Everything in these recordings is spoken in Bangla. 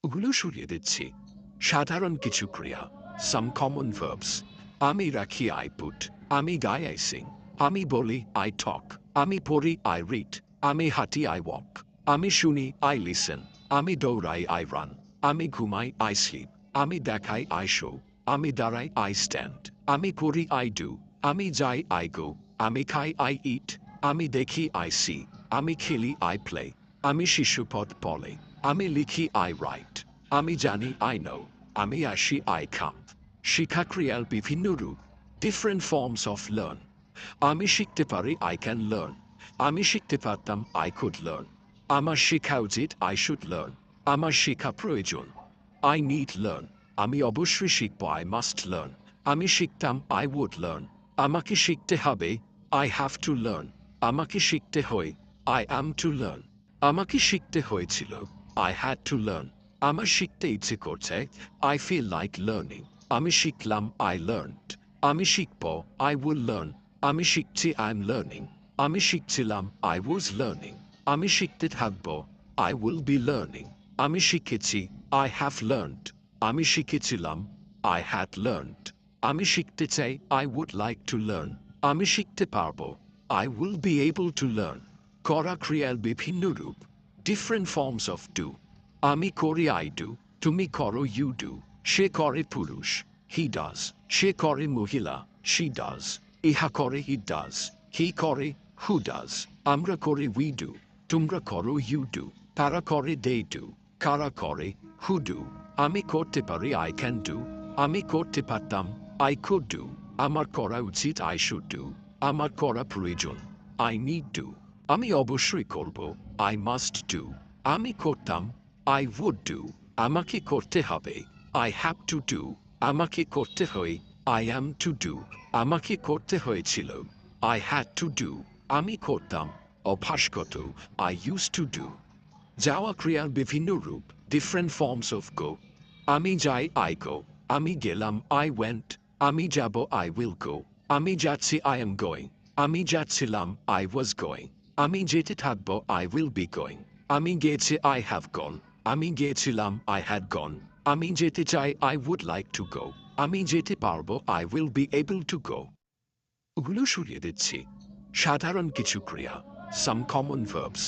ওগুলো সরিয়ে দিচ্ছি। সাধারণ কিছু ক্রিয়া, some common verbs. আমি রাখি I put, আমি গাই I sing, আমি বলি I talk, আমি পড়ি I read, আমি হাঁটি I walk, আমি শুনি I listen, আমি দৌড়াই I run, আমি ঘুমাই I sleep, আমি দেখাই I show, আমি দাঁড়াই I stand, আমি করি I do, আমি যাই I go, আমি খাই I eat, আমি দেখি I see, আমি খেলি I play, আমি শিশুপদ পড়ে, আমি লিখি I write, আমি জানি I know, আমি আসি I come. শিক্ষা ক্রিয়ার বিভিন্ন রূপ, different forms of learn. আমি শিখতে পারি I can learn. আমি শিখতে পারতাম I could learn. আমার শেখা উচিত I should learn. আমার শেখা প্রয়োজন I need learn. আমি অবশ্যই শিখব I must learn. আমি শিখতাম I would learn. আমাকে শিখতে হবে I have to learn. আমাকে শিখতে হয় I am to learn. আমাকে শিখতে হয়েছিল I had to learn. আমার শিখতে ইচ্ছে করছে I feel like learning. আমি শিখলাম I learned. আমি শিখব I will learn. আমি শিখছি I'm learning. আমি শিখছিলাম I was learning. আমি শিখতে থাকব I will be learning. আমি শিখেছি I have learned. আমি শিখেছিলাম I had learned. আমি শিখতে চাই I would like to learn. আমি শিখতে পারবো I will be able to learn. করা ক্রিয়ার বিভিন্ন রূপ, different forms of do. আমি করি I do, তুমি করো you do. সে করে পুরুষ he does. সে করে মহিলা she does. ইহা করে he does. হি করে who does. আমরা করি we do. তোমরা করো you do. তারা করে they do. কারা করে who do. আমি করতে পারি I can do. আমি করতে পারতাম I could do. আমার করা উচিত I should do. আমার করা প্রয়োজন I need to. আমি অবশ্যই করব I must do. আমি করতাম I would do. আমাকে করতে হবে I have to do. আমাকে করতে হয় I am to do. আমাকে করতে হয়েছিল I had to do. আমি করতাম অভ্যাসগত I used to do. যাওয়া ক্রিয়ার বিভিন্ন রূপ, different forms of go. আমি যাই I go. আমি গেলাম I went. আমি যাব I will go. আমি যাচ্ছি I am going. আমি যাচ্ছিলাম I was going. আমি যেতে থাকব I will be going. আমি গেছি I have gone. আমি গিয়েছিলাম I had gone. আমি যেতে চাই I would like to go. আমি যেতে পারবো I will be able to go. ওগুলো সরিয়ে দিচ্ছি। সাধারণ কিছু ক্রিয়া, some common verbs.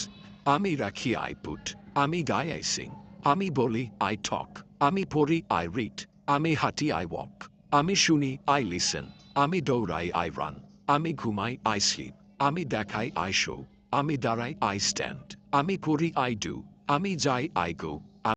আমি রাখি I put, আমি গাই I sing, আমি বলি I talk, আমি পড়ি I read, আমি হাঁটি I walk, আমি শুনি I listen, আমি দৌড়াই I run, আমি ঘুমাই I sleep, আমি দেখাই I show, আমি দাঁড়াই I stand, আমি করি I do, আমি যাই I go,